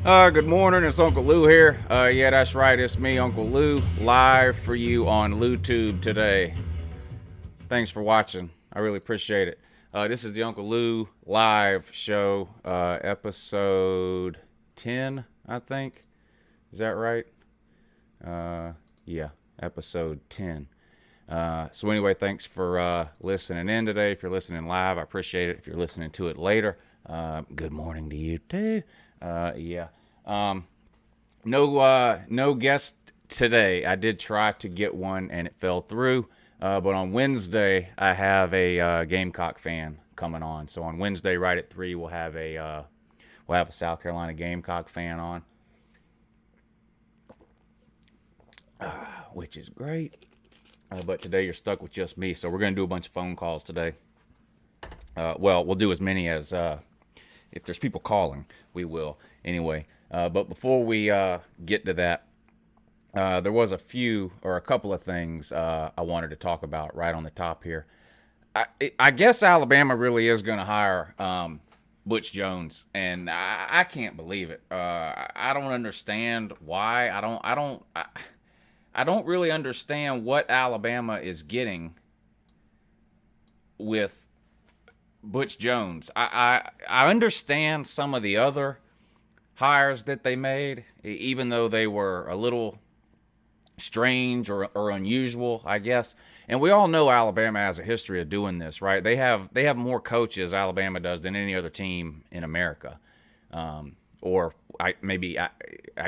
Good morning, it's Uncle Lou here. Yeah, that's right, it's me, Uncle Lou, live for you on LouTube today. Thanks for watching, I really appreciate it. This is the Uncle Lou live show, episode 10, I think. Is that right? Yeah, episode 10. So anyway, thanks for listening in today. If you're listening live, I appreciate it. If you're listening to it later, good morning to you too. Yeah. No guest today. I did try to get one and it fell through. But on Wednesday, I have a Gamecock fan coming on. So on Wednesday, right at 3, we'll have a South Carolina Gamecock fan on, which is great. But today you're stuck with just me, so we're going to do a bunch of phone calls today. Well, we'll do as many as if there's people calling, we will. Anyway, but before we get to that, there was a couple of things I wanted to talk about right on the top here. I guess Alabama really is going to hire Butch Jones, and I can't believe it. I don't understand why. I don't really understand what Alabama is getting with Butch Jones. I understand some of the other hires that they made, even though they were a little strange or unusual, I guess. And we all know Alabama has a history of doing this, right? They have more coaches, Alabama does, than any other team in America. I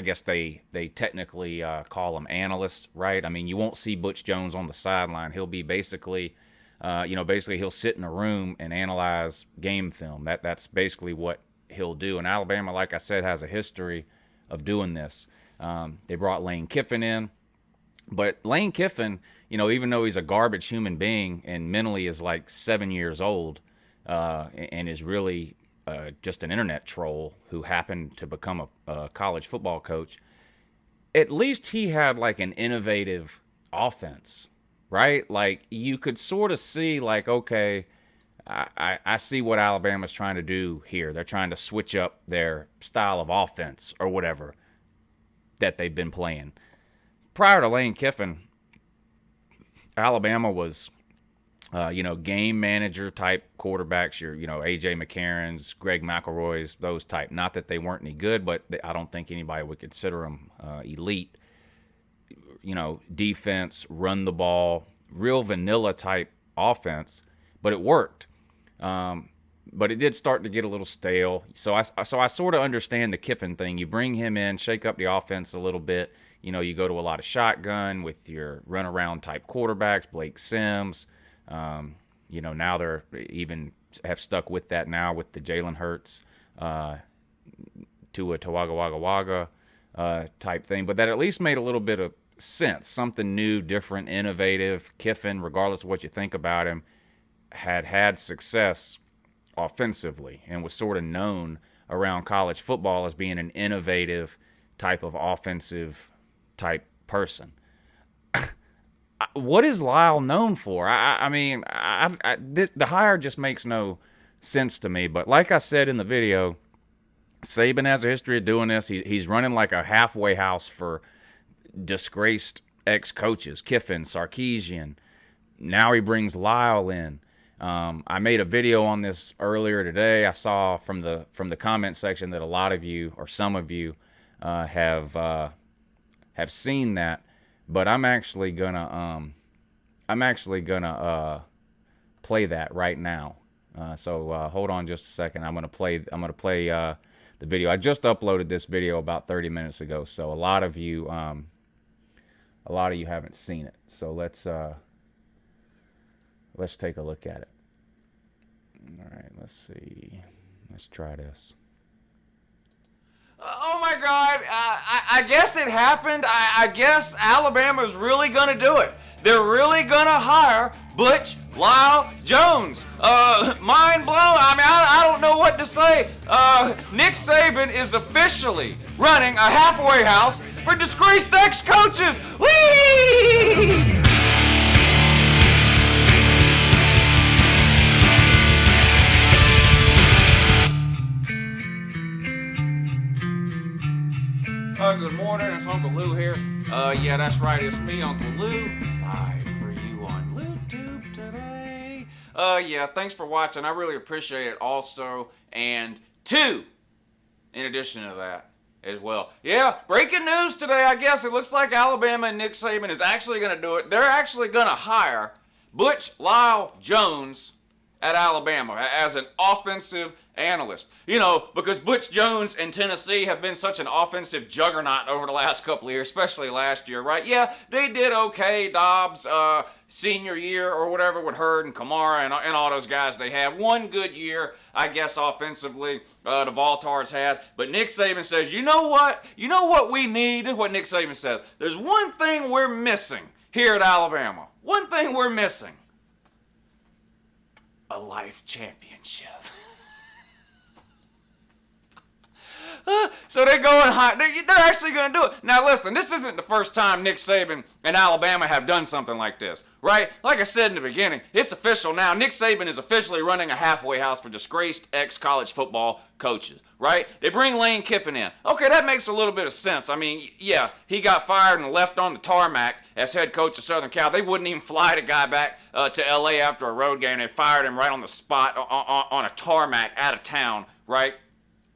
guess they technically call them analysts, right? I mean, you won't see Butch Jones on the sideline. He'll be basically he'll sit in a room and analyze game film. That's basically what he'll do. And Alabama, like I said, has a history of doing this. They brought Lane Kiffin in, but Lane Kiffin, even though he's a garbage human being and mentally is like 7 years old, and is really just an internet troll who happened to become a college football coach, at least he had like an innovative offense, right? Like you could sort of see like, okay, I see what Alabama's trying to do here. They're trying to switch up their style of offense or whatever that they've been playing. Prior to Lane Kiffin, Alabama was game manager type quarterbacks, your, A.J. McCarron's, Greg McElroy's, those type. Not that they weren't any good, but I don't think anybody would consider them elite. Defense, run the ball, real vanilla type offense, but it worked. But it did start to get a little stale. So I sort of understand the Kiffin thing. You bring him in, shake up the offense a little bit. You go to a lot of shotgun with your runaround type quarterbacks, Blake Sims. Now they're even have stuck with that now with the Jalen Hurts, Tua Tagovailoa type thing. But that at least made a little bit of sense. Something new, different, innovative. Kiffin, regardless of what you think about him, had success offensively and was sort of known around college football as being an innovative type of offensive type person. What is Lyle known for? The hire just makes no sense to me. But like I said in the video, Saban has a history of doing this. He's running like a halfway house for disgraced ex-coaches, Kiffin, Sarkisian. Now he brings Lyle in. I made a video on this earlier today. I saw from the comment section that a lot of you, or some of you, have seen that. But I'm actually gonna play that right now. So hold on just a second. I'm gonna play the video. I just uploaded this video about 30 minutes ago. So a lot of you haven't seen it. So let's take a look at it. All right, let's see. Let's try this. Oh my God, I guess it happened. I guess Alabama's really going to do it. They're really going to hire Butch Lyle Jones. Mind blown. I don't know what to say. Nick Saban is officially running a halfway house for disgraced ex-coaches. Whee! Uncle Lou here. Yeah, that's right, it's me, Uncle Lou, live for you on YouTube today. Yeah, thanks for watching. I really appreciate it also. And two, in addition to that, as well. Yeah, breaking news today, I guess. It looks like Alabama and Nick Saban is actually going to do it. They're actually going to hire Butch Lyle Jones at Alabama as an offensive analyst. You know, because Butch Jones and Tennessee have been such an offensive juggernaut over the last couple of years, especially last year, right? Yeah, they did okay. Dobbs, senior year or whatever with Hurd and Kamara and all those guys they had. One good year, I guess, offensively, the Voltards had. But Nick Saban says, you know what? You know what we need? What Nick Saban says. There's one thing we're missing here at Alabama. One thing we're missing. A life championship. So they're going high. They're actually going to do it. Now listen, this isn't the first time Nick Saban and Alabama have done something like this, right? Like I said in the beginning, it's official now. Nick Saban is officially running a halfway house for disgraced ex-college football coaches, right? They bring Lane Kiffin in. Okay, that makes a little bit of sense. I mean, yeah, he got fired and left on the tarmac as head coach of Southern Cal. They wouldn't even fly the guy back to L.A. after a road game. They fired him right on the spot on a tarmac out of town, right?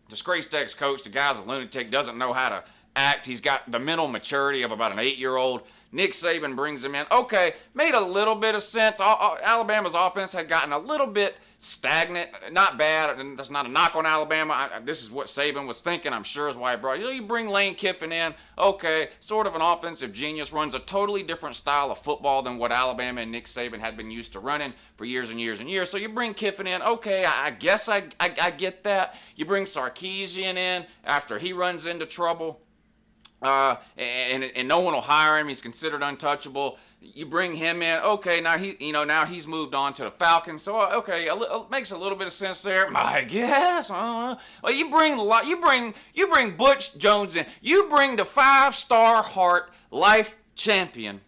Disgraced ex-coach, the guy's a lunatic, doesn't know how to act. He's got the mental maturity of about an 8-year-old. Nick Saban brings him in. Okay, made a little bit of sense. Alabama's offense had gotten a little bit stagnant. Not bad. And that's not a knock on Alabama. This is what Saban was thinking, I'm sure, is why he brought you bring Lane Kiffin in. Okay, sort of an offensive genius, runs a totally different style of football than what Alabama and Nick Saban had been used to running for years and years and years. So you bring Kiffin in. Okay, I guess I get that. You bring Sarkisian in after he runs into trouble. And no one will hire him. He's considered untouchable. You bring him in. Okay, now he's moved on to the Falcons. So okay, makes a little bit of sense there. I guess. Well, you bring Butch Jones in. You bring the 5-star Hart life champion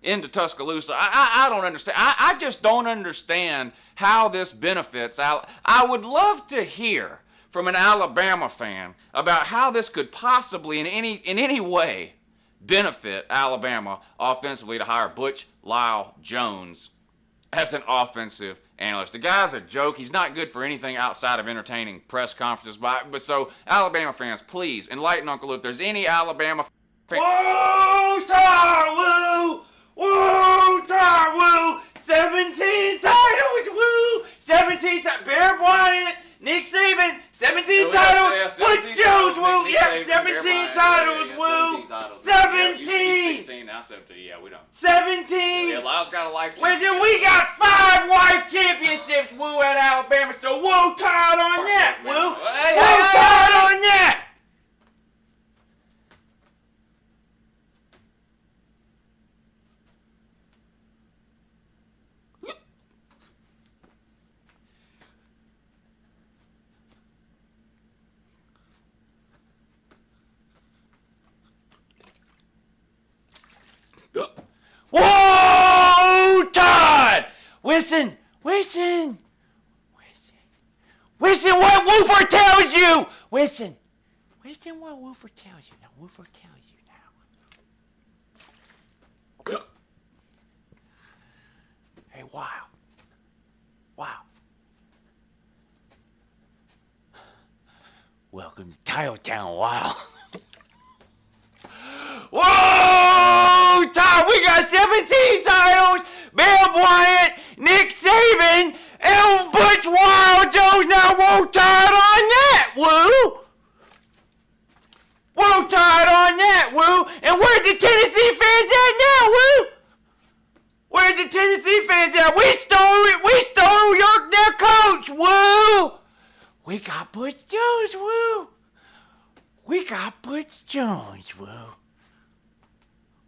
into Tuscaloosa. I don't understand. I just don't understand how this benefits. I would love to hear from an Alabama fan about how this could possibly in any way benefit Alabama offensively to hire Butch Lyle Jones as an offensive analyst. The guy's a joke. He's not good for anything outside of entertaining press conferences. But so Alabama fans, please enlighten Uncle Lou. If there's any Alabama fan, whoa, Tar, woo, whoa, Tar, woo, 17 titles, woo, 17 titles, Bear Bryant, Nick Saban, 17 titles, Butch Jones, woo, yep, 17 titles, woo, 17. 16, now 17, yeah, we don't. 17. Yeah, Lyle's got a life championship. Well, then we got 5 wife championships, woo, at Alabama, so woo, tired on that, woo, woo, tired on that. Whoa, Todd! Listen what Woofer tells you! Listen what Woofer tells you. Now, Woofer tells you now. Hey, wow. Welcome to Titletown, wow. Whoa, Todd, we got 17 titles, Bill Bryant, Nick Saban, and Butch Wild Jones. Now, whoa, Todd on that, woo. Whoa, Todd on that, woo. And where's the Tennessee fans at now, woo? Where's the Tennessee fans at? We stole their coach, woo. We got Butch Jones, woo. We got Butch Jones, woo.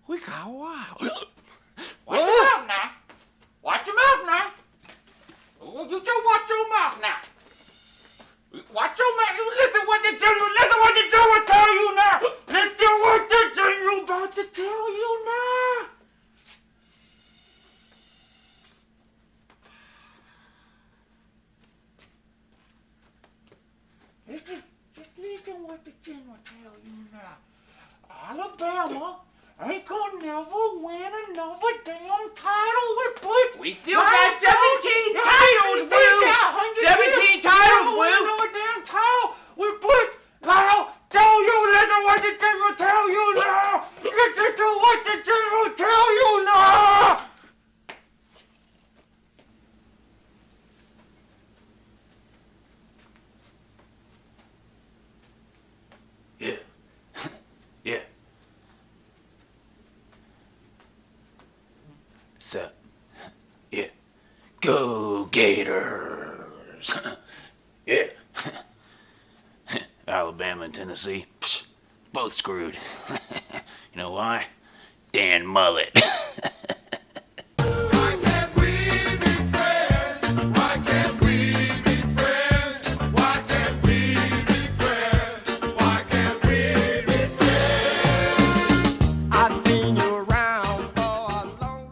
We got wild. Watch your mouth now. Watch your mouth now. You just watch your mouth now. Watch your mouth. Listen what the general tell you now. Listen what the general about to tell you now. Just listen what the general tell you now. Alabama ain't gonna never win another damn title with Butch. We still got 17 titles, Will. 17 titles, Will. Another damn title with Butch. Now, tell you, listen what the general tell you now. Listen to what the general tell you now. Yeah. Yeah. So, yeah. Go Gators. Yeah. Alabama and Tennessee, both screwed. You know why? Dan Mullet. Why can't we be friends? Why can't we be friends? Why can't we be friends? Why can't we be friends? I've seen you around for a long, long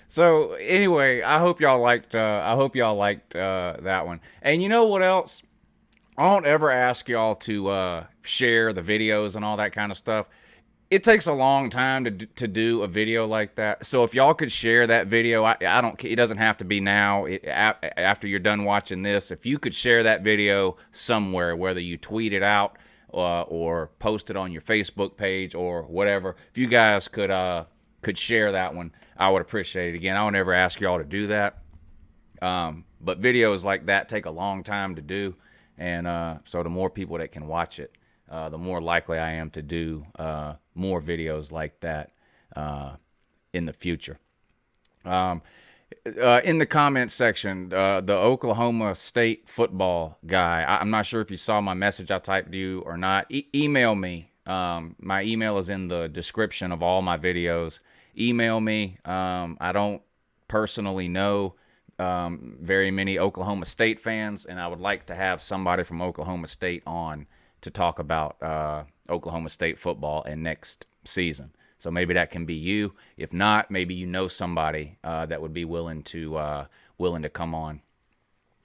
So anyway, I hope y'all liked. That one. And you know what else? I don't ever ask y'all to share the videos and all that kind of stuff. It takes a long time to do a video like that. So if y'all could share that video, I don't. It doesn't have to be now. After you're done watching this, if you could share that video somewhere, whether you tweet it out or post it on your Facebook page or whatever, if you guys could share that one, I would appreciate it. Again, I would never ask y'all to do that. But videos like that take a long time to do. And so the more people that can watch it, the more likely I am to do more videos like that in the future. In the comments section, the Oklahoma State football guy, I'm not sure if you saw my message I typed to you or not. Email me. My email is in the description of all my videos. Email me. I don't personally know very many Oklahoma State fans, and I would like to have somebody from Oklahoma State on to talk about Oklahoma State football and next season. So maybe that can be you. If not, maybe you know somebody that would be willing to come on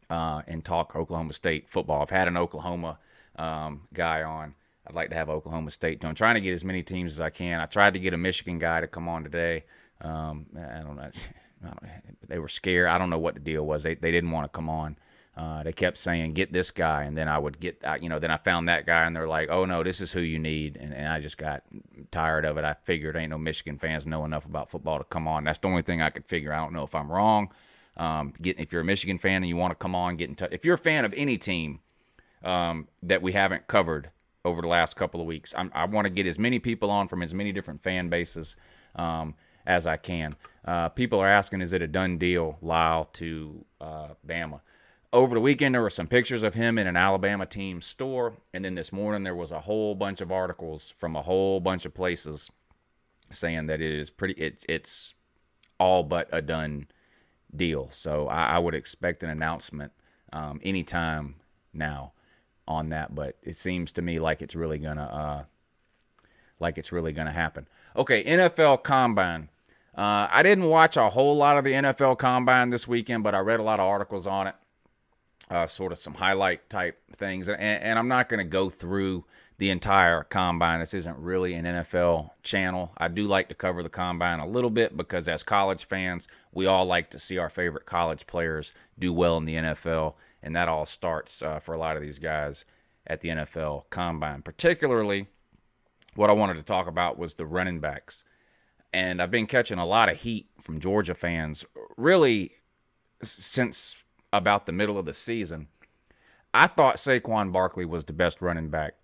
and talk Oklahoma State football. I've had an Oklahoma guy on. I'd like to have Oklahoma State. I'm trying to get as many teams as I can. I tried to get a Michigan guy to come on today. I don't know. They were scared. I don't know what the deal was. They didn't want to come on. They kept saying, get this guy. And then I would get, then I found that guy and they're like, oh no, this is who you need. And I just got tired of it. I figured ain't no Michigan fans know enough about football to come on. That's the only thing I could figure. I don't know if I'm wrong. If you're a Michigan fan and you want to come on, get in touch. If you're a fan of any team that we haven't covered over the last couple of weeks, I want to get as many people on from as many different fan bases as I can. People are asking, is it a done deal, Lyle to Bama? Over the weekend, there were some pictures of him in an Alabama team store, and then this morning there was a whole bunch of articles from a whole bunch of places saying that it's all but a done deal. So I would expect an announcement anytime now on that, but it seems to me like it's really gonna happen. Okay, NFL Combine. I didn't watch a whole lot of the NFL Combine this weekend, but I read a lot of articles on it. Sort of some highlight type things. And I'm not going to go through the entire Combine. This isn't really an NFL channel. I do like to cover the Combine a little bit because as college fans, we all like to see our favorite college players do well in the NFL. And that all starts for a lot of these guys at the NFL Combine. Particularly, what I wanted to talk about was the running backs. And I've been catching a lot of heat from Georgia fans really since about the middle of the season. I thought Saquon Barkley was the best running back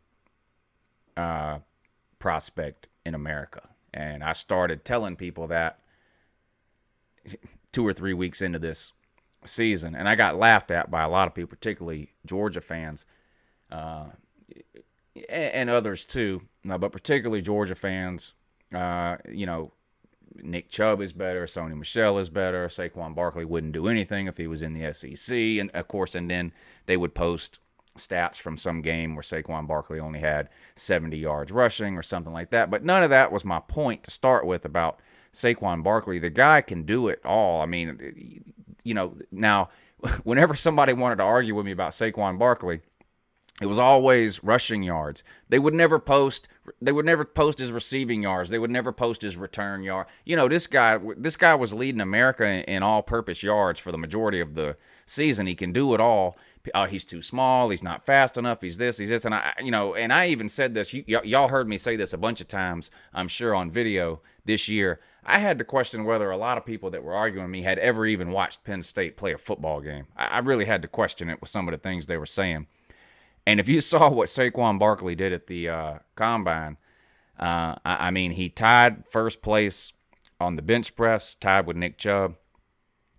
prospect in America. And I started telling people that 2 or 3 weeks into this season. And I got laughed at by a lot of people, particularly Georgia fans and others too. But particularly Georgia fans, Nick Chubb is better, Sony Michel is better, Saquon Barkley wouldn't do anything if he was in the SEC, and of course, and then they would post stats from some game where Saquon Barkley only had 70 yards rushing or something like that. But none of that was my point to start with about Saquon Barkley. The guy can do it all. I mean, now, whenever somebody wanted to argue with me about Saquon Barkley, it was always rushing yards. They would never post his receiving yards. They would never post his return yard. This guy was leading America in all-purpose yards for the majority of the season. He can do it all. He's too small. He's not fast enough. He's this. And I even said this. Y'all heard me say this a bunch of times, I'm sure, on video this year. I had to question whether a lot of people that were arguing with me had ever even watched Penn State play a football game. I really had to question it with some of the things they were saying. And if you saw what Saquon Barkley did at the Combine, I mean, he tied first place on the bench press, tied with Nick Chubb,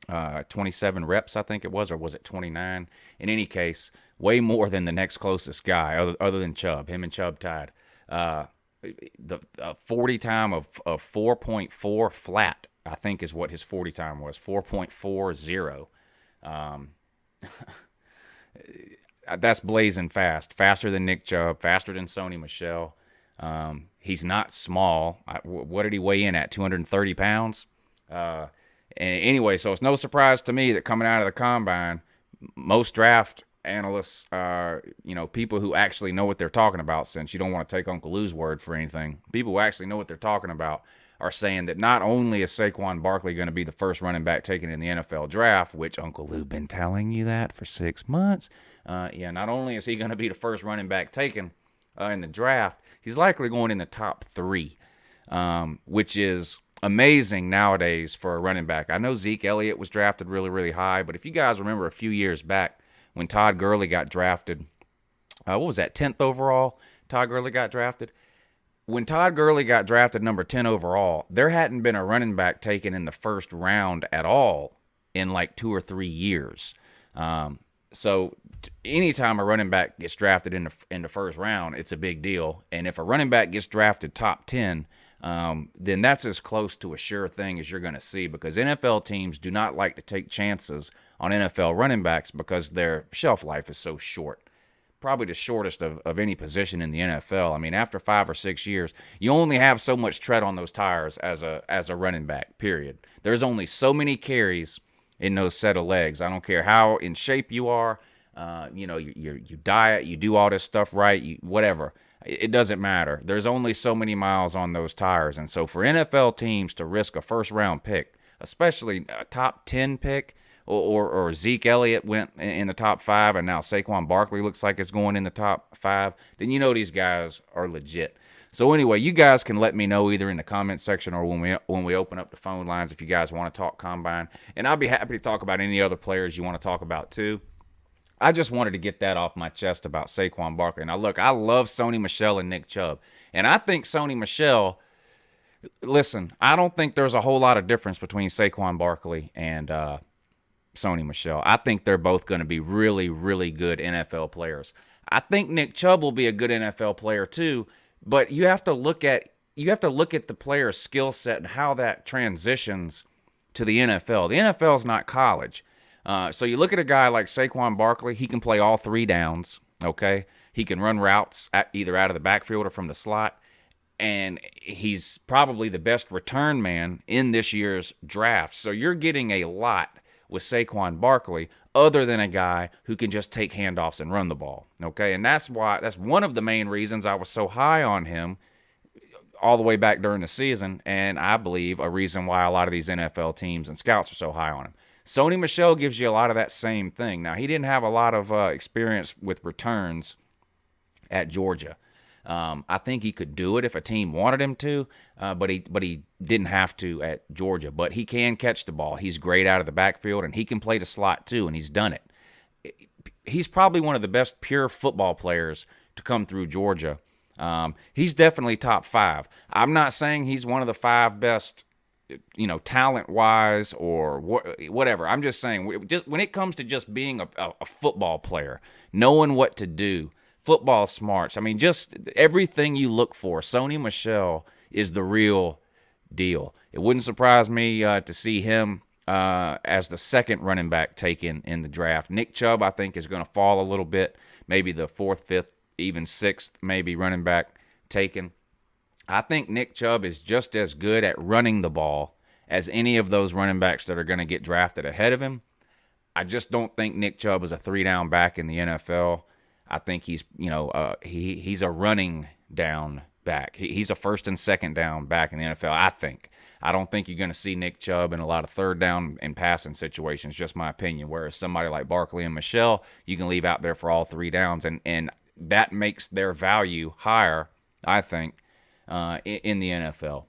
27 reps, I think it was, or was it 29? In any case, way more than the next closest guy, other than Chubb. Him and Chubb tied. The 40 time of 4.4 flat, I think, is what his 40 time was, 4.40. That's blazing fast, faster than Nick Chubb, faster than Sony Michel. He's not small. What did he weigh in at, 230 pounds? Anyway, so it's no surprise to me that coming out of the Combine, most draft analysts, people who actually know what they're talking about, since you don't want to take Uncle Lou's word for anything, people who actually know what they're talking about are saying that not only is Saquon Barkley going to be the first running back taken in the NFL draft, which Uncle Lou been telling you that for 6 months, not only is he going to be the first running back taken in the draft, he's likely going in the top 3, which is amazing nowadays for a running back. I know Zeke Elliott was drafted really, really high, but if you guys remember a few years back when Todd Gurley got drafted, what was that, 10th overall? Todd Gurley got drafted. When Todd Gurley got drafted number 10 overall, there hadn't been a running back taken in the first round at all in like 2 or 3 years. So anytime a running back gets drafted in the first round, it's a big deal. And if a running back gets drafted top 10, then that's as close to a sure thing as you're going to see, because NFL teams do not like to take chances on NFL running backs because their shelf life is so short. Probably the shortest of any position in the NFL. I mean, after 5 or 6 years, you only have so much tread on those tires as a running back, period. There's only so many carries in those set of legs. I don't care how in shape you are, you diet, you do all this stuff right, whatever. It doesn't matter. There's only so many miles on those tires. And so for NFL teams to risk a first-round pick, especially a top 10 pick, or Zeke Elliott went in the top 5, and now Saquon Barkley looks like it's going in the top 5, then you know these guys are legit. So anyway, you guys can let me know either in the comment section or when we open up the phone lines if you guys want to talk Combine. And I'll be happy to talk about any other players you want to talk about too. I just wanted to get that off my chest about Saquon Barkley. Now, look, I love Sony Michel and Nick Chubb. And I think Sony Michel, listen, I don't think there's a whole lot of difference between Saquon Barkley and Sony Michel. I think they're both going to be really, really good NFL players. I think Nick Chubb will be a good NFL player too, but you have to look at the player's skill set and how that transitions to the NFL. The NFL is not college. So you look at a guy like Saquon Barkley, he can play all 3 downs, okay? He can run routes either out of the backfield or from the slot, and he's probably the best return man in this year's draft. So you're getting a lot with Saquon Barkley other than a guy who can just take handoffs and run the ball, okay? And that's one of the main reasons I was so high on him all the way back during the season, and I believe a reason why a lot of these NFL teams and scouts are so high on him. Sony Michel gives you a lot of that same thing. Now, he didn't have a lot of experience with returns at Georgia. I think he could do it if a team wanted him to, but he didn't have to at Georgia. But he can catch the ball. He's great out of the backfield, and he can play the slot too, and he's done it. He's probably one of the best pure football players to come through Georgia. He's definitely top 5. I'm not saying he's one of the 5 best, talent-wise or whatever. I'm just saying, when it comes to just being a football player, knowing what to do, football smarts, I mean, just everything you look for, Sony Michel is the real deal. It wouldn't surprise me to see him as the second running back taken in the draft. Nick Chubb, I think, is going to fall a little bit, maybe the 4th, 5th, even 6th, maybe running back taken. I think Nick Chubb is just as good at running the ball as any of those running backs that are going to get drafted ahead of him. I just don't think Nick Chubb is a 3-down back in the NFL. I think he's, he's a running down back. He's a 1st and 2nd down back in the NFL, I think. I don't think you're going to see Nick Chubb in a lot of 3rd down and passing situations, just my opinion. Whereas somebody like Barkley and Michelle, you can leave out there for all 3 downs, and that makes their value higher, I think, in the NFL.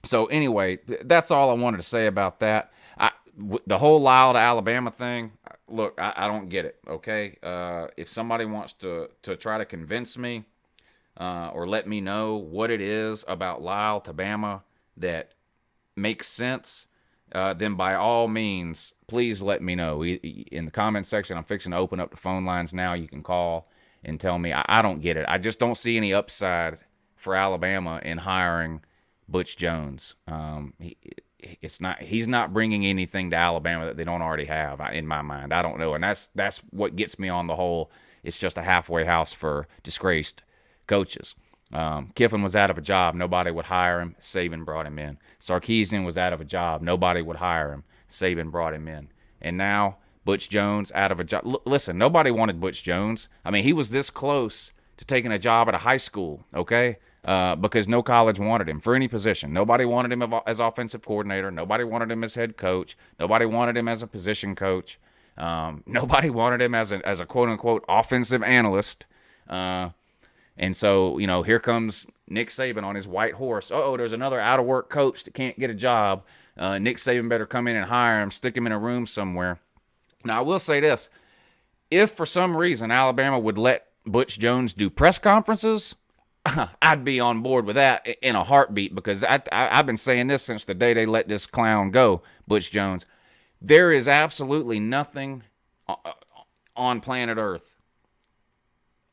So anyway, that's all I wanted to say about that. The whole Lyle to Alabama thing, look, I don't get it, okay? If somebody wants to try to convince me or let me know what it is about Lyle to Bama that makes sense, then by all means, please let me know. In the comments section, I'm fixing to open up the phone lines now. You can call and tell me. I don't get it. I just don't see any upside for Alabama in hiring Butch Jones. He's not bringing anything to Alabama that they don't already have, in my mind. I don't know, and that's what gets me on the whole. It's just a halfway house for disgraced coaches. Kiffin was out of a job. Nobody would hire him. Saban brought him in. Sarkisian was out of a job. Nobody would hire him. Saban brought him in. And now Butch Jones out of a job. Listen, nobody wanted Butch Jones. I mean, he was this close to taking a job at a high school, okay? Because no college wanted him for any position. Nobody wanted him as offensive coordinator. Nobody wanted him as head coach. Nobody wanted him as a position coach. Nobody wanted him as a quote-unquote offensive analyst. And so, here comes Nick Saban on his white horse. There's another out-of-work coach that can't get a job. Nick Saban better come in and hire him, stick him in a room somewhere. Now, I will say this. If for some reason Alabama would let Butch Jones do press conferences, I'd be on board with that in a heartbeat, because I've been saying this since the day they let this clown go, Butch Jones. There is absolutely nothing on planet Earth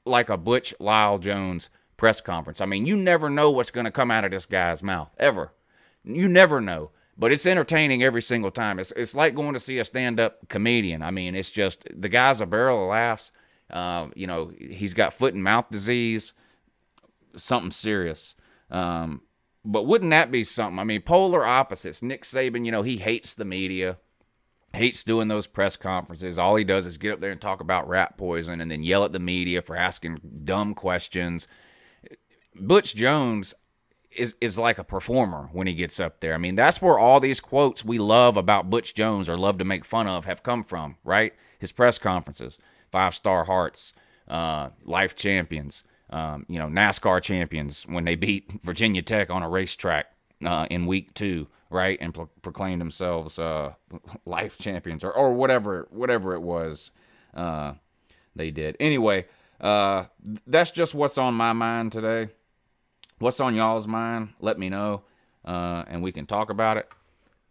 like a Butch Lyle Jones press conference. I mean, you never know what's going to come out of this guy's mouth, ever. You never know. But it's entertaining every single time. It's like going to see a stand-up comedian. I mean, it's just, the guy's a barrel of laughs. He's got foot and mouth disease, something serious. But wouldn't that be something? I mean, polar opposites. Nick Saban, he hates the media, hates doing those press conferences. All he does is get up there and talk about rat poison and then yell at the media for asking dumb questions. Butch Jones is like a performer when he gets up there. I mean, that's where all these quotes we love about Butch Jones, or love to make fun of, have come from, right? His press conferences, 5-star hearts, life champions, NASCAR champions when they beat Virginia Tech on a racetrack in week 2, right? And proclaimed themselves life champions, or whatever it was they did. Anyway, that's just what's on my mind today. What's on y'all's mind? Let me know, and we can talk about it.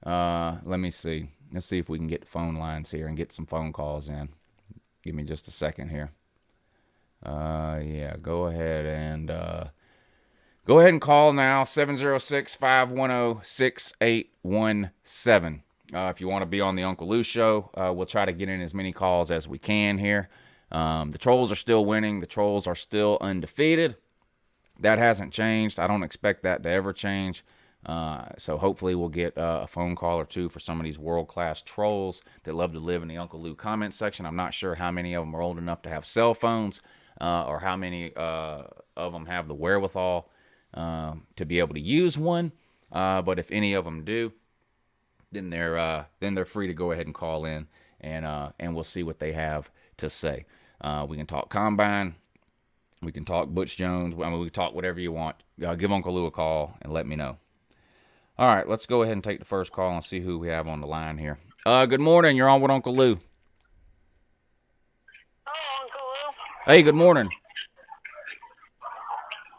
Let me see. Let's see if we can get the phone lines here and get some phone calls in. Give me just a second here. Go ahead and call now, 706-510-6817. If you want to be on the Uncle Lou Show, we'll try to get in as many calls as we can here. The Trolls are still winning. The Trolls are still undefeated. That hasn't changed. I don't expect that to ever change. So hopefully we'll get a phone call or two for some of these world-class trolls that love to live in the Uncle Lou comment section. I'm not sure how many of them are old enough to have cell phones, or how many of them have the wherewithal to be able to use one. But if any of them do, then they're free to go ahead and call in, and we'll see what they have to say. We can talk Combine. We can talk Butch Jones. I mean, we can talk whatever you want. Give Uncle Lou a call and let me know. All right, let's go ahead and take the first call and see who we have on the line here. Good morning. You're on with Uncle Lou. Oh, Uncle Lou. Hey, good morning.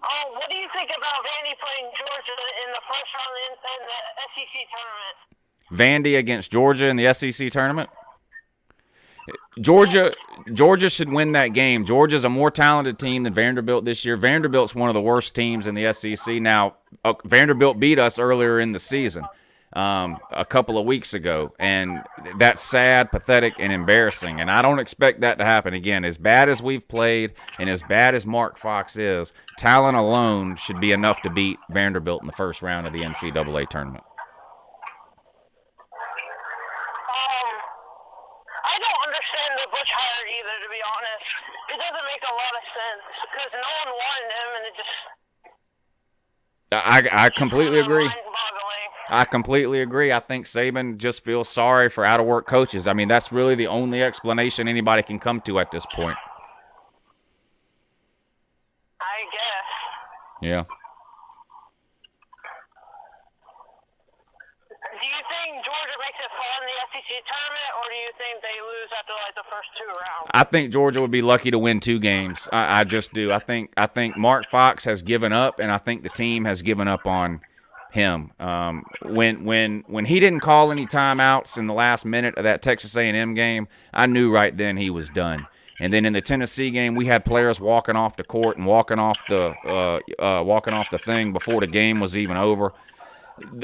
Oh, what do you think about Vandy playing Georgia in the first round in the SEC tournament? Vandy against Georgia in the SEC tournament? Georgia should win that game. Georgia's a more talented team than Vanderbilt this year. Vanderbilt's one of the worst teams in the SEC. Now, Vanderbilt beat us earlier in the season. a couple of weeks ago, and that's sad, pathetic, and embarrassing. And I don't expect that to happen again. As bad as we've played, and as bad as Mark Fox is, talent alone should be enough to beat Vanderbilt in the first round of the NCAA tournament. I don't understand the Butch hire either, to be honest. It doesn't make a lot of sense because no one wanted him, and it just. I completely agree. Mind-boggling. I completely agree. I think Saban just feels sorry for out-of-work coaches. I mean, that's really the only explanation anybody can come to at this point. I guess. Yeah. Do you think Georgia makes it far in the SEC tournament, or do you think they lose after like the first 2 rounds? I think Georgia would be lucky to win 2 games. I just do. I think Mark Fox has given up, and I think the team has given up on him. When he didn't call any timeouts in the last minute of that Texas A&M game, I knew right then he was done. And then in the Tennessee game, we had players walking off the court and walking off the thing before the game was even over.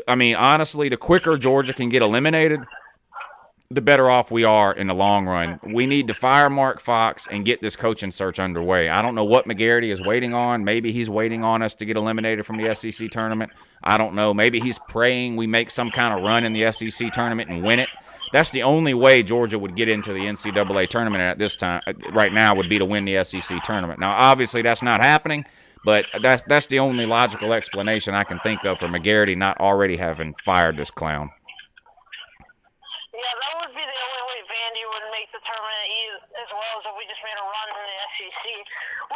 I mean, honestly, the quicker Georgia can get eliminated, the better off we are in the long run. We need to fire Mark Fox and get this coaching search underway. I don't know what McGarity is waiting on. Maybe he's waiting on us to get eliminated from the SEC tournament. I don't know. Maybe he's praying we make some kind of run in the SEC tournament and win it. That's the only way Georgia would get into the NCAA tournament at this time, right now, would be to win the SEC tournament. Now, obviously, that's not happening. But that's the only logical explanation I can think of for McGarity not already having fired this clown. Yeah, that would be the only way Vandy would make the tournament as well as if we just made a run in the SEC,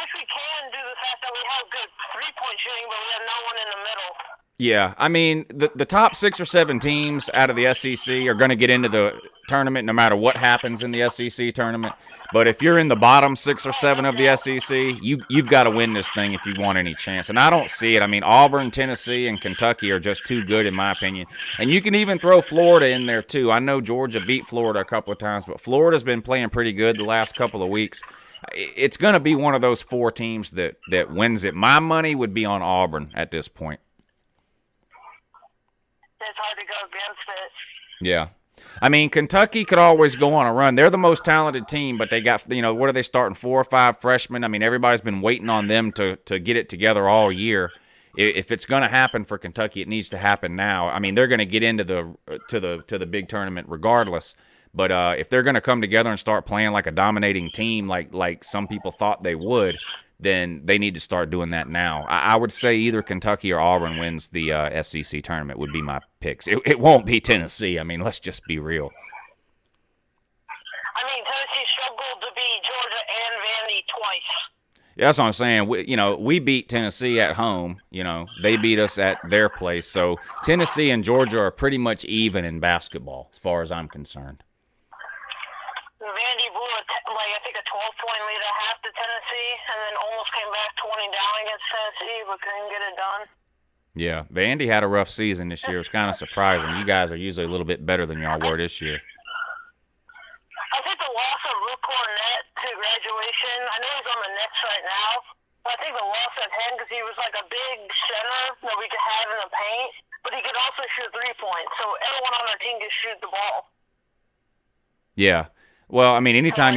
which we can due to the fact that we have good three-point shooting, but we have no one in the middle. Yeah, I mean, the top 6 or 7 teams out of the SEC are going to get into the tournament no matter what happens in the SEC tournament. But if you're in the bottom 6 or 7 of the SEC, you've got to win this thing if you want any chance. And I don't see it. I mean, Auburn, Tennessee, and Kentucky are just too good in my opinion. And you can even throw Florida in there too. I know Georgia beat Florida a couple of times, but Florida's been playing pretty good the last couple of weeks. It's going to be one of those 4 teams that wins it. My money would be on Auburn at this point. It's hard to go against it. Yeah. I mean, Kentucky could always go on a run. They're the most talented team, but they got, what are they starting, 4 or 5 freshmen? I mean, everybody's been waiting on them to get it together all year. If it's going to happen for Kentucky, it needs to happen now. I mean, they're going to get into the big tournament regardless. But if they're going to come together and start playing like a dominating team, like some people thought they would, then they need to start doing that now. I would say either Kentucky or Auburn wins the SEC tournament would be my picks. It won't be Tennessee. I mean, let's just be real. I mean, Tennessee struggled to beat Georgia and Vandy twice. Yeah, that's what I'm saying. We beat Tennessee at home. They beat us at their place. So Tennessee and Georgia are pretty much even in basketball, as far as I'm concerned. Vandy blew I think a 12-point lead at half to Tennessee, and then almost came back 20 down against Tennessee, but couldn't get it done. Yeah, Vandy had a rough season this year. It's kind of surprising. You guys are usually a little bit better than y'all were this year. I think the loss of Luke Cornett to graduation, I know he's on the Knicks right now, but I think the loss of him because he was like a big center that we could have in the paint, but he could also shoot 3-point, so everyone on our team could shoot the ball. Yeah. Well, I mean, anytime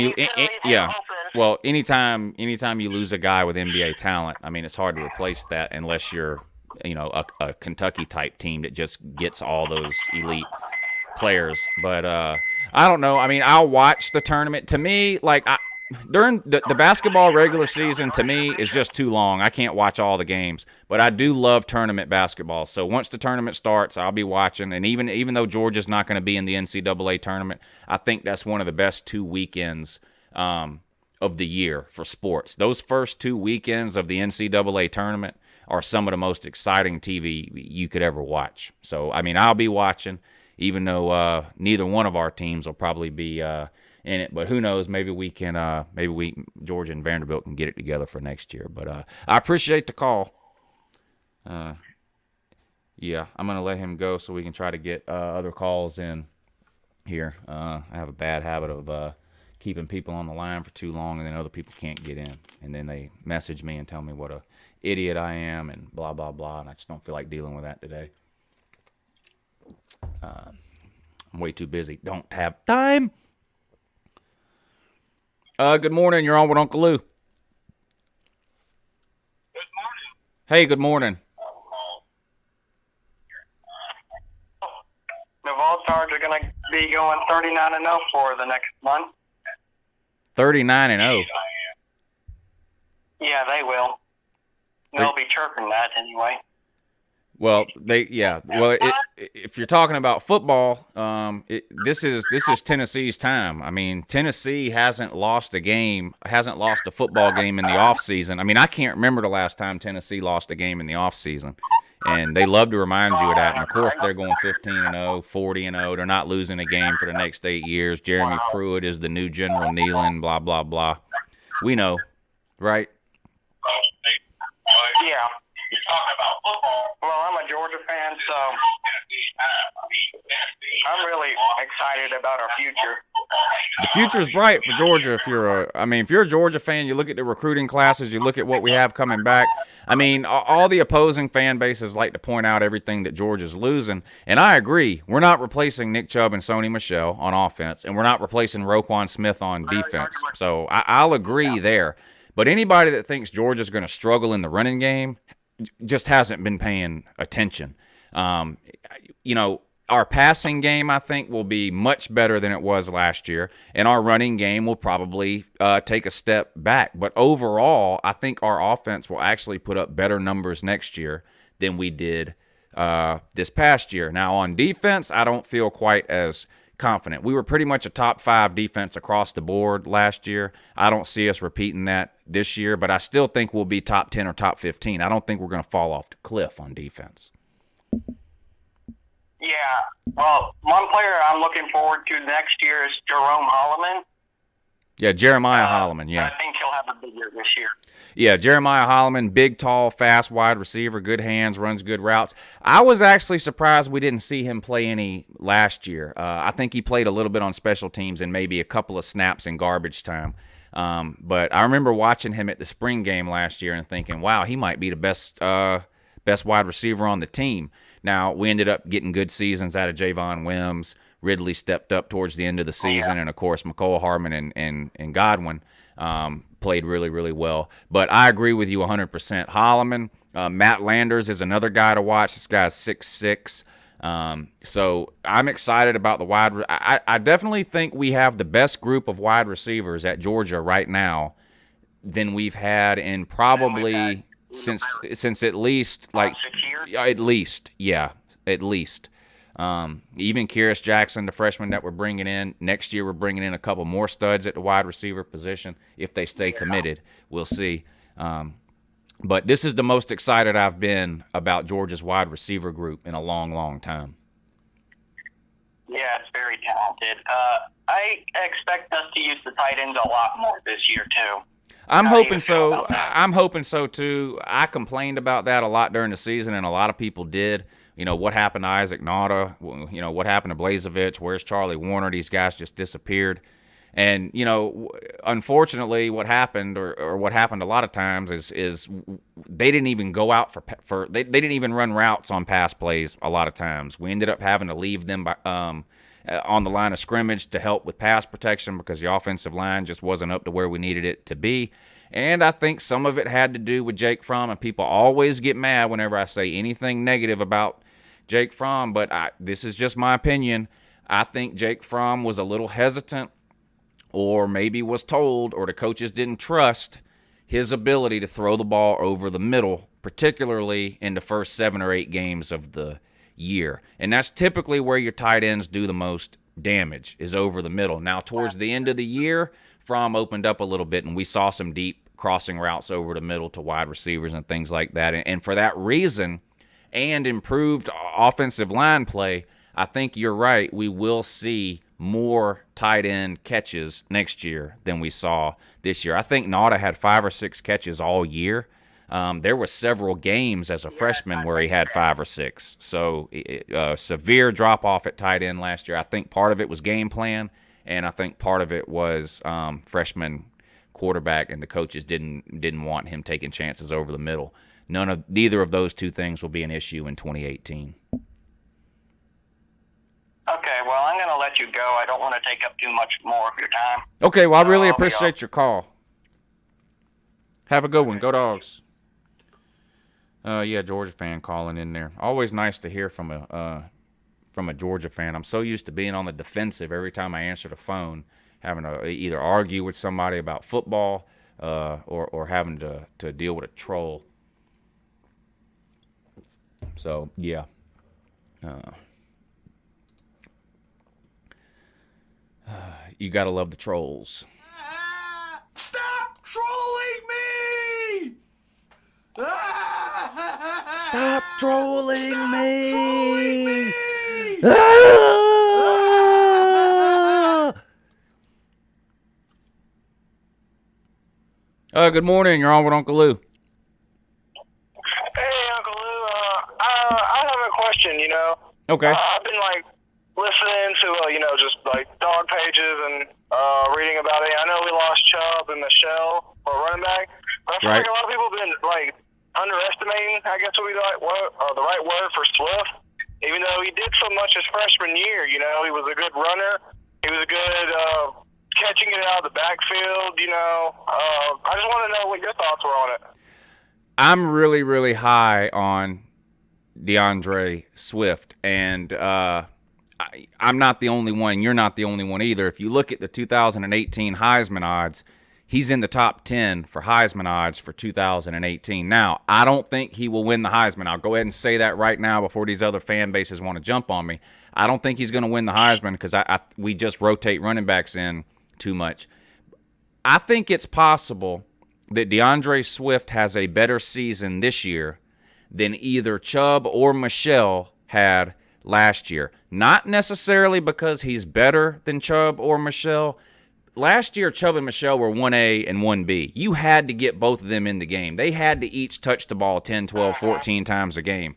anytime you lose a guy with NBA talent, I mean, it's hard to replace that unless you're, a Kentucky type team that just gets all those elite players. But I don't know. I mean, I'll watch the tournament. To me, during the basketball regular season, to me, is just too long. I can't watch all the games, but I do love tournament basketball. So once the tournament starts, I'll be watching. And even though Georgia's not going to be in the NCAA tournament, I think that's one of the best 2 weekends of the year for sports. Those first 2 weekends of the NCAA tournament are some of the most exciting TV you could ever watch. So, I mean, I'll be watching, even though neither one of our teams will probably be in it, but who knows? Maybe Georgia and Vanderbilt can get it together for next year. But I appreciate the call. Yeah, I'm gonna let him go so we can try to get other calls in here. I have a bad habit of keeping people on the line for too long, and then other people can't get in, and then they message me and tell me what a idiot I am and blah blah blah, and I just don't feel like dealing with that today. I'm way too busy. Don't have time. Good morning. You're on with Uncle Lou. Good morning. Hey, good morning. The Vol-Stars are going to be going 39-0 for the next month. 39-0. Yeah, they will. They'll be chirping that anyway. Well, if you're talking about football, this is Tennessee's time. I mean, Tennessee hasn't lost a football game in the offseason. I mean, I can't remember the last time Tennessee lost a game in the offseason. And they love to remind you of that. And, of course, they're going 15-0, 40-0. They're not losing a game for the next 8 years. Jeremy Pruitt is the new General Nealon, blah, blah, blah. We know, right? Yeah. You're talking about football. Well, I'm a Georgia fan, so I'm really excited about our future. The future's bright for Georgia if you're a Georgia fan, you look at the recruiting classes, you look at what we have coming back. I mean, all the opposing fan bases like to point out everything that Georgia's losing, and I agree. We're not replacing Nick Chubb and Sony Michel on offense, and we're not replacing Roquan Smith on defense. So I'll agree there. But anybody that thinks Georgia's going to struggle in the running game just hasn't been paying attention. Our passing game, I think, will be much better than it was last year, and our running game will probably take a step back. But overall, I think our offense will actually put up better numbers next year than we did this past year. Now, on defense, I don't feel quite as confident. We were pretty much a top 5 defense across the board last year. I don't see us repeating that this year, but I still think we'll be top 10 or top 15. I don't think we're going to fall off the cliff on defense. Yeah. Well, one player I'm looking forward to next year is Jerome Holloman. Yeah, Jeremiah Holloman, yeah. I think he'll have a big year this year. Yeah, Jeremiah Holloman, big, tall, fast wide receiver, good hands, runs good routes. I was actually surprised we didn't see him play any last year. I think he played a little bit on special teams and maybe a couple of snaps in garbage time. But I remember watching him at the spring game last year and thinking, wow, he might be the best wide receiver on the team. Now, we ended up getting good seasons out of Javon Wims. Ridley stepped up towards the end of the season, and, of course, McCole Hardman and Godwin played really, really well. But I agree with you 100%. Holloman, Matt Landers is another guy to watch. This guy's 6'6". So I'm excited about the wide. I definitely think we have the best group of wide receivers at Georgia right now than we've had in probably since at least like 6 years. at least. Even Kyrus Jackson, the freshman that we're bringing in next year, we're bringing in a couple more studs at the wide receiver position if they stay committed. We'll see. But this is the most excited I've been about Georgia's wide receiver group in a long, long time. Yeah, it's very talented. I expect us to use the tight ends a lot more this year, too. I'm How do you hoping feel so. about that? I'm hoping so, too. I complained about that a lot during the season, and a lot of people did. You know, what happened to Isaac Nauta? You know, what happened to Blazevich? Where's Charlie Warner? These guys just disappeared. And, you know, unfortunately, what happened, or what happened a lot of times, is they didn't even go out they didn't even run routes on pass plays a lot of times. We ended up having to leave them on the line of scrimmage to help with pass protection because the offensive line just wasn't up to where we needed it to be. And I think some of it had to do with Jake Fromm, and people always get mad whenever I say anything negative about Jake Fromm, but this is just my opinion. I think Jake Fromm was a little hesitant, or maybe was told, or the coaches didn't trust his ability to throw the ball over the middle, particularly in the first 7 or 8 games of the year. And that's typically where your tight ends do the most damage, is over the middle. Now, towards the end of the year, Fromm opened up a little bit, and we saw some deep crossing routes over the middle to wide receivers and things like that. And for that reason, and improved offensive line play, I think you're right. We will see more tight end catches next year than we saw this year. I think Nauta had 5 or 6 catches all year. There were several games as a freshman where he had 5 or 6. So severe drop-off at tight end last year. I think part of it was game plan, and I think part of it was freshman quarterback, and the coaches didn't want him taking chances over the middle. Neither of those two things will be an issue in 2018. let you go. I don't want to take up too much more of your time. Okay, well, I really I'll be appreciate your call. Have a good one. Go Dogs. Yeah, Georgia fan calling in there. Always nice to hear from a Georgia fan. I'm so used to being on the defensive every time I answer the phone, having to either argue with somebody about football or having to deal with a troll. So, yeah. You got to love the trolls. Stop trolling me! Stop trolling me! Good morning. You're on with Uncle Lou. Hey, Uncle Lou. I have a question, Okay. I've been, listening to, just, dog pages and reading about it. I know we lost Chubb and Michelle for running back. But I feel Right. like a lot of people have been, underestimating, I guess would be the right word for Swift. Even though he did so much his freshman year, he was a good runner. He was a good catching it out of the backfield, I just want to know what your thoughts were on it. I'm really, really high on DeAndre Swift, and I'm not the only one. You're not the only one either. If you look at the 2018 Heisman odds, he's in the top 10 for Heisman odds for 2018. Now, I don't think he will win the Heisman. I'll go ahead and say that right now before these other fan bases want to jump on me. I don't think he's going to win the Heisman because we just rotate running backs in too much. I think it's possible that DeAndre Swift has a better season this year than either Chubb or Michelle had last year. Not necessarily because he's better than Chubb or Michelle. Last year, Chubb and Michelle were 1A and 1B. You had to get both of them in the game. They had to each touch the ball 10, 12, 14 times a game.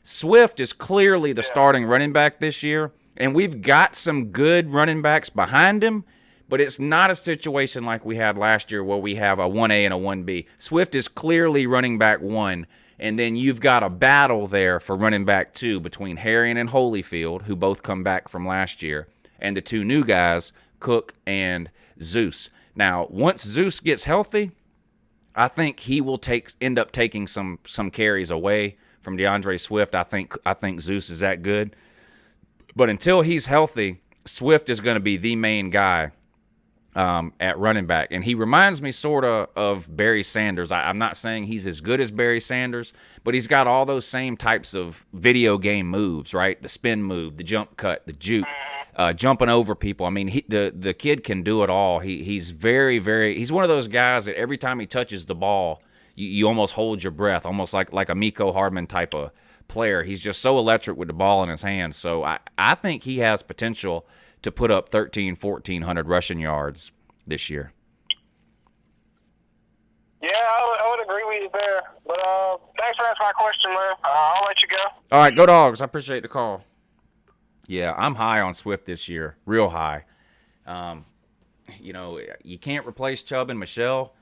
Swift is clearly the starting running back this year, and we've got some good running backs behind him, but it's not a situation like we had last year where we have a 1A and a 1B. Swift is clearly running back 1, and then you've got a battle there for running back 2 between Harrion and Holyfield, who both come back from last year, and the two new guys, Cook and Zeus. Now, once Zeus gets healthy, I think he will end up taking some carries away from DeAndre Swift. I think Zeus is that good. But until he's healthy, Swift is going to be the main guy at running back. And he reminds me sort of Barry Sanders. I'm not saying he's as good as Barry Sanders, but he's got all those same types of video game moves, right? The spin move, the jump cut, the juke, jumping over people. I mean, the kid can do it all. He's very, very – he's one of those guys that every time he touches the ball, you almost hold your breath, almost like a Miko Hardman type of player. He's just so electric with the ball in his hands. So I think he has potential to put up 1,400 rushing yards this year. Yeah, I would agree with you there. But thanks for answering my question, Lou. I'll let you go. All right, go Dogs. I appreciate the call. Yeah, I'm high on Swift this year, real high. You can't replace Chubb and Michelle,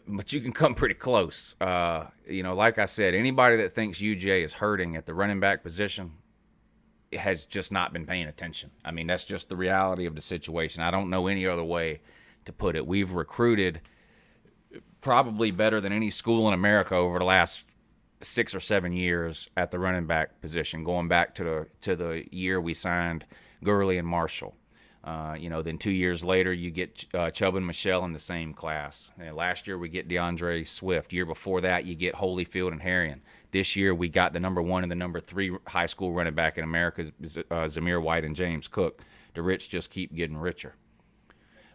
but you can come pretty close. Like I said, anybody that thinks UJ is hurting at the running back position has just not been paying attention. I mean, that's just the reality of the situation. I don't know any other way to put it. We've recruited probably better than any school in America over the last 6 or 7 years at the running back position, going back to the year we signed Gurley and Marshall. Then 2 years later, you get Chubb and Michelle in the same class. And last year, we get DeAndre Swift. Year before that, you get Holyfield and Harrion. This year, we got the number 1 and the number 3 high school running back in America, Zamir White and James Cook. The rich just keep getting richer.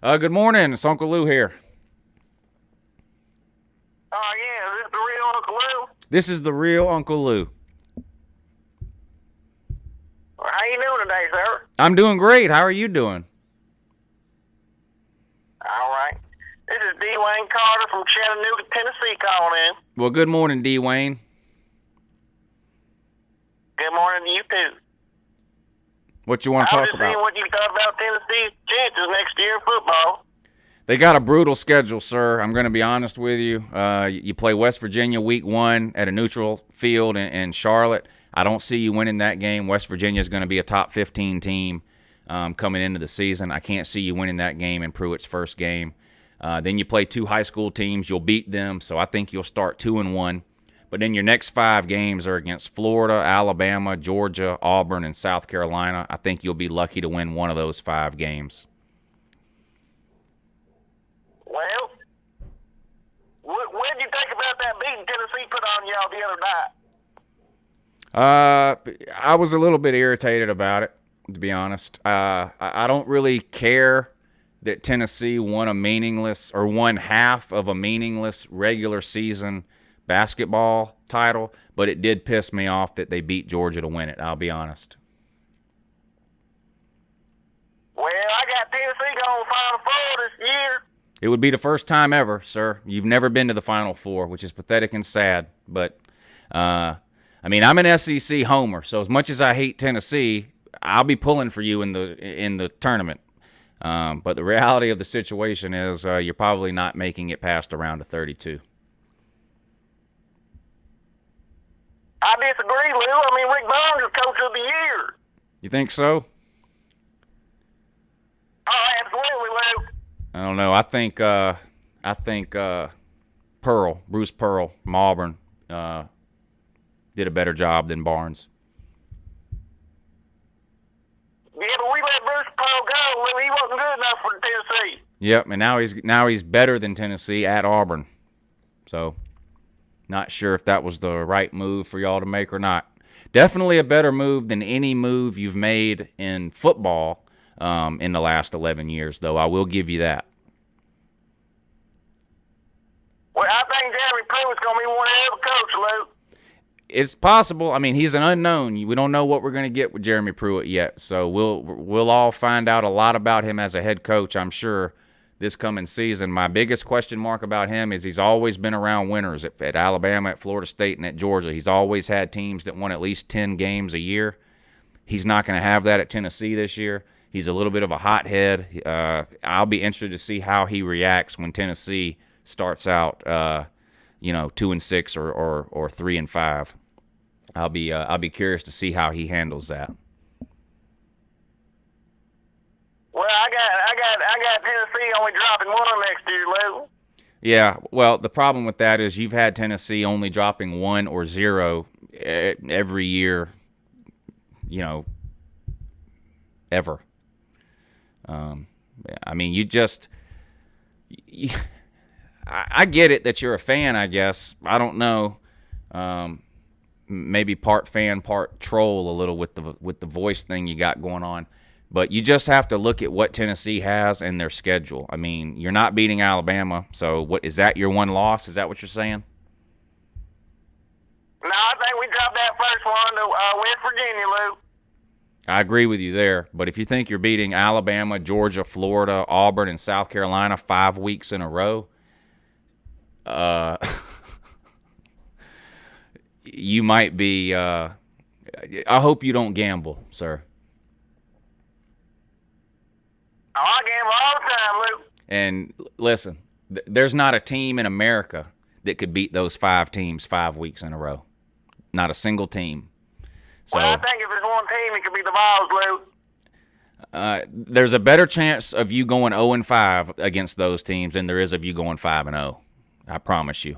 Good morning. It's Uncle Lou here. Oh, yeah. Is this the real Uncle Lou? This is the real Uncle Lou. How you doing today, sir? I'm doing great. How are you doing? All right. This is D. Wayne Carter from Chattanooga, Tennessee calling in. Well, good morning, D. Wayne. Good morning to you, too. What you want to I was talk just seeing about? what you thought about Tennessee's chances next year in football. They got a brutal schedule, sir. I'm going to be honest with you. You play West Virginia week 1 at a neutral field in Charlotte. I don't see you winning that game. West Virginia is going to be a top 15 team coming into the season. I can't see you winning that game in Pruitt's first game. Then you play 2 high school teams. You'll beat them, so I think you'll start 2-1. But then your next 5 games are against Florida, Alabama, Georgia, Auburn, and South Carolina. I think you'll be lucky to win one of those 5 games. Well, what did you think about that beating Tennessee put on y'all the other night? I was a little bit irritated about it, to be honest. I don't really care that Tennessee won one half of a meaningless regular season basketball title, but it did piss me off that they beat Georgia to win it, I'll be honest. Well, I got Tennessee going Final Four this year. It would be the first time ever, sir. You've never been to the Final Four, which is pathetic and sad. But, I mean, I'm an SEC homer, so as much as I hate Tennessee, I'll be pulling for you in the tournament. But the reality of the situation is you're probably not making it past a round of 32. I disagree, Lou. I mean, Rick Barnes is Coach of the Year. You think so? Oh, absolutely, Lou. I don't know. I think Bruce Pearl from Auburn, did a better job than Barnes. Yeah, but we let Bruce Pearl go, Lou. He wasn't good enough for Tennessee. Yep, and now he's better than Tennessee at Auburn. So, not sure if that was the right move for y'all to make or not. Definitely a better move than any move you've made in football in the last 11 years, though. I will give you that. Well, I think Jeremy Pruitt's going to be one hell of a coach, Lou. It's possible. I mean, he's an unknown. We don't know what we're going to get with Jeremy Pruitt yet. So we'll all find out a lot about him as a head coach, I'm sure, this coming season. My biggest question mark about him is he's always been around winners at Alabama, at Florida State, and at Georgia. He's always had teams that won at least 10 games a year. He's not going to have that at Tennessee this year. He's a little bit of a hothead. I'll be interested to see how he reacts when Tennessee starts out 2-6 or 3-5. I'll be curious to see how he handles that. Well, I got Tennessee only dropping one next year, Lou. Yeah, well, the problem with that is you've had Tennessee only dropping 1 or 0 every year, ever. I mean, I get it that you're a fan, I guess. I don't know. Maybe part fan, part troll a little with the voice thing you got going on. But you just have to look at what Tennessee has and their schedule. I mean, you're not beating Alabama, so what is that your one loss? Is that what you're saying? No, I think we dropped that first one to West Virginia, Lou. I agree with you there. But if you think you're beating Alabama, Georgia, Florida, Auburn, and South Carolina 5 weeks in a row, you might be I hope you don't gamble, sir. Oh, I gamble all the time, Lou. And listen, there's not a team in America that could beat those 5 teams 5 weeks in a row. Not a single team. So, Well, I think if there's one team, it could be the Vols, Lou. there's a better chance of you going 0-5 against those teams than there is of you going 5-0. I promise you.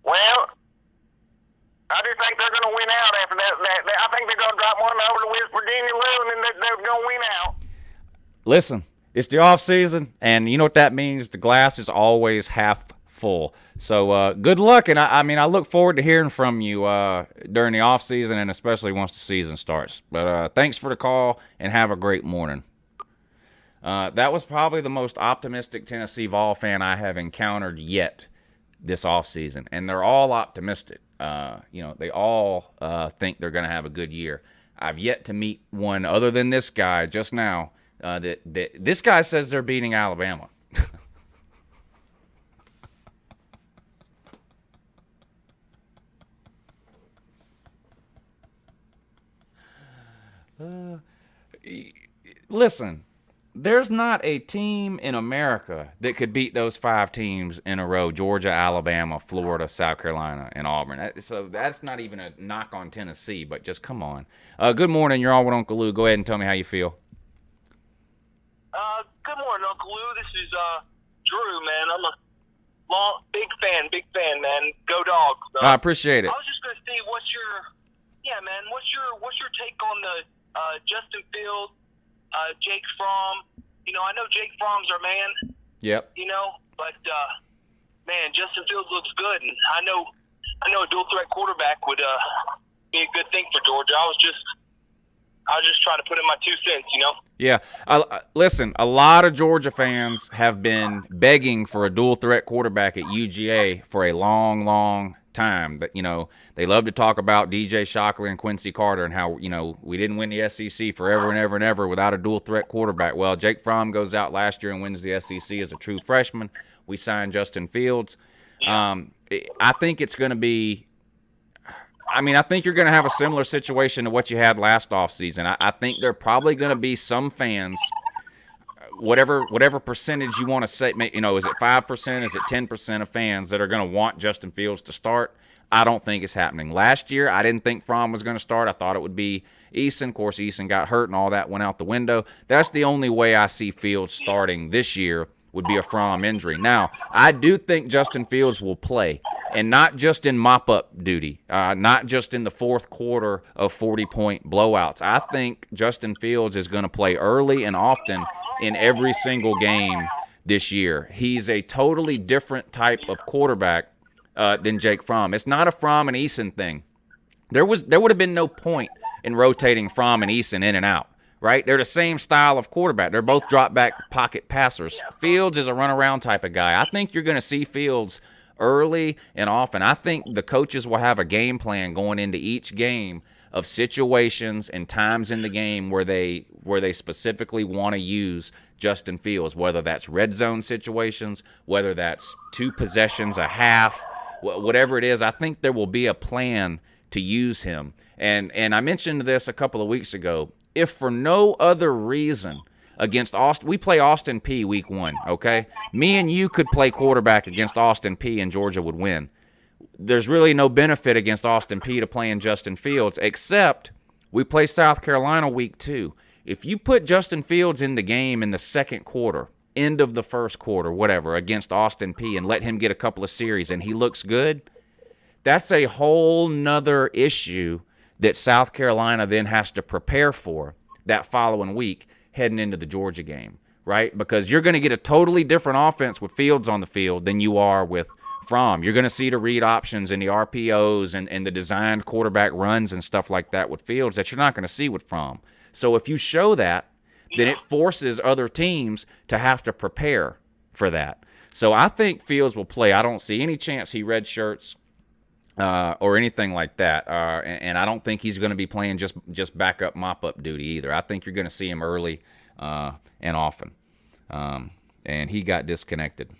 Well, I just think they're going to win out after that. I think they're going to drop one over to West Virginia, Lou, and then they're going to win out. Listen, it's the off season, and you know what that means. The glass is always half full. So good luck, and I look forward to hearing from you during the off season, and especially once the season starts. But thanks for the call, and have a great morning. That was probably the most optimistic Tennessee Vol fan I have encountered yet this offseason, and they're all optimistic. They all think they're going to have a good year. I've yet to meet one other than this guy just now. That this guy says they're beating Alabama. Listen, there's not a team in America that could beat those 5 teams in a row: Georgia, Alabama, Florida, South Carolina, and Auburn. So that's not even a knock on Tennessee, but just come on. Good morning. You're on with Uncle Lou. Go ahead and tell me how you feel. Good morning, Uncle Lou. This is Drew, man. I'm a big fan, man. Go Dogs. I appreciate it. I was just gonna see what's your take on the Justin Fields, Jake Fromm. I know Jake Fromm's our man. Yep. But man, Justin Fields looks good, and I know a dual threat quarterback would be a good thing for Georgia. I was just trying to put in my 2 cents. Yeah. Listen, a lot of Georgia fans have been begging for a dual threat quarterback at UGA for a long, long time. That they love to talk about DJ Shockley and Quincy Carter and how we didn't win the SEC forever and ever and ever without a dual threat quarterback. Well, Jake Fromm goes out last year and wins the SEC as a true freshman. We signed Justin Fields. I think it's going to be. I think you're going to have a similar situation to what you had last offseason. I think there are probably going to be some fans, whatever percentage you want to say, is it 5%, is it 10% of fans that are going to want Justin Fields to start? I don't think it's happening. Last year, I didn't think Fromm was going to start. I thought it would be Eason. Of course, Eason got hurt and all that went out the window. That's the only way I see Fields starting this year would be a Fromm injury. Now, I do think Justin Fields will play, and not just in mop-up duty, not just in the fourth quarter of 40-point blowouts. I think Justin Fields is going to play early and often in every single game this year. He's a totally different type of quarterback than Jake Fromm. It's not a Fromm and Eason thing. There would have been no point in rotating Fromm and Eason in and out. Right? They're the same style of quarterback. They're both drop-back pocket passers. Fields is a run-around type of guy. I think you're going to see Fields early and often. I think the coaches will have a game plan going into each game of situations and times in the game where they specifically want to use Justin Fields, whether that's red zone situations, whether that's 2 possessions a half, whatever it is. I think there will be a plan to use him. And I mentioned this a couple of weeks ago. If for no other reason against Austin, we play Austin Peay week 1, okay? Me and you could play quarterback against Austin Peay and Georgia would win. There's really no benefit against Austin Peay to playing Justin Fields, except we play South Carolina week 2. If you put Justin Fields in the game in the second quarter, end of the first quarter, whatever, against Austin Peay and let him get a couple of series and he looks good, that's a whole nother issue that South Carolina then has to prepare for that following week heading into the Georgia game, right? Because you're going to get a totally different offense with Fields on the field than you are with Fromm. You're going to see the read options and the RPOs and the designed quarterback runs and stuff like that with Fields that you're not going to see with Fromm. So if you show that, then it forces other teams to have to prepare for that. So I think Fields will play. I don't see any chance he redshirts or anything like that. And I don't think he's going to be playing just backup mop-up duty either. I think you're going to see him early and often. And he got disconnected.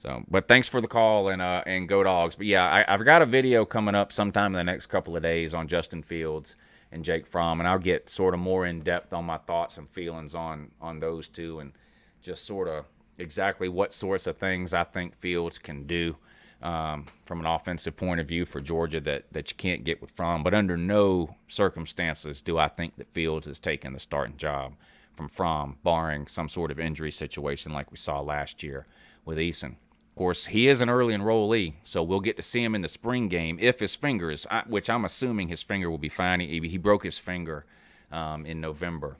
So, but thanks for the call and go Dogs. But yeah, I've got a video coming up sometime in the next couple of days on Justin Fields and Jake Fromm, and I'll get sort of more in depth on my thoughts and feelings on those two, and just sort of exactly what sorts of things I think Fields can do from an offensive point of view for Georgia that you can't get with Fromm. But under no circumstances do I think that Fields is taking the starting job from Fromm, barring some sort of injury situation like we saw last year with Eason. Of course, he is an early enrollee, so we'll get to see him in the spring game if his finger is, which I'm assuming his finger will be fine. He broke his finger in November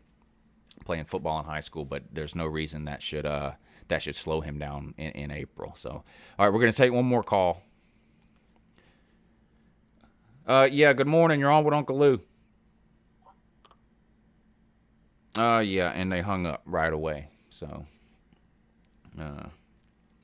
playing football in high school, but there's no reason that should slow him down in April. So, all right, we're going to take one more call. Yeah, good morning. You're on with Uncle Lou. Yeah, and they hung up right away. So,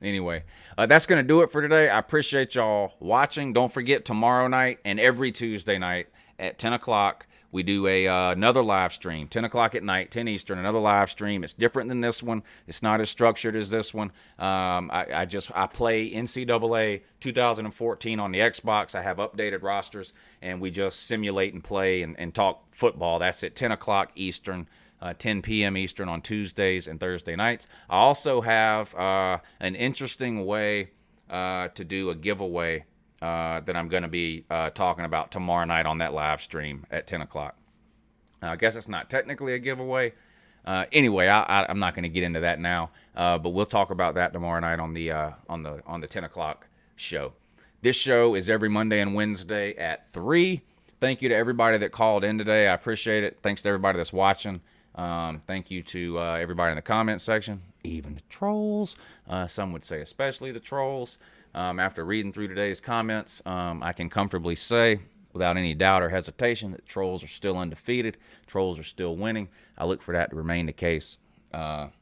anyway, that's going to do it for today. I appreciate y'all watching. Don't forget, tomorrow night and every Tuesday night at 10 o'clock, we do another live stream, 10 o'clock at night, 10 Eastern, another live stream. It's different than this one. It's not as structured as this one. I play NCAA 2014 on the Xbox. I have updated rosters, and we just simulate and play and talk football. That's at 10 o'clock Eastern 10 p.m. Eastern on Tuesdays and Thursday nights. I also have an interesting way to do a giveaway that I'm going to be talking about tomorrow night on that live stream at 10 o'clock. I guess it's not technically a giveaway. Anyway, I'm not going to get into that now, but we'll talk about that tomorrow night on the 10 o'clock show. This show is every Monday and Wednesday at 3. Thank you to everybody that called in today. I appreciate it. Thanks to everybody that's watching. Thank you to everybody in the comment section, even the trolls. Some would say especially the trolls. After reading through today's comments, I can comfortably say, without any doubt or hesitation, that trolls are still undefeated. Trolls are still winning. I look for that to remain the case from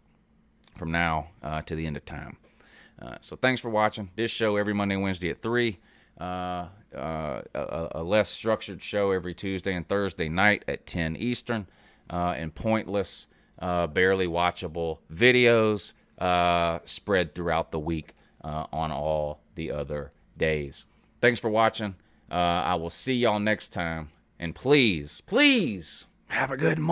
now to the end of time. So thanks for watching. This show every Monday and Wednesday at 3. A less structured show every Tuesday and Thursday night at 10 Eastern. And pointless, barely watchable videos spread throughout the week on all the other days. Thanks for watching. I will see y'all next time. And please, please have a good morning.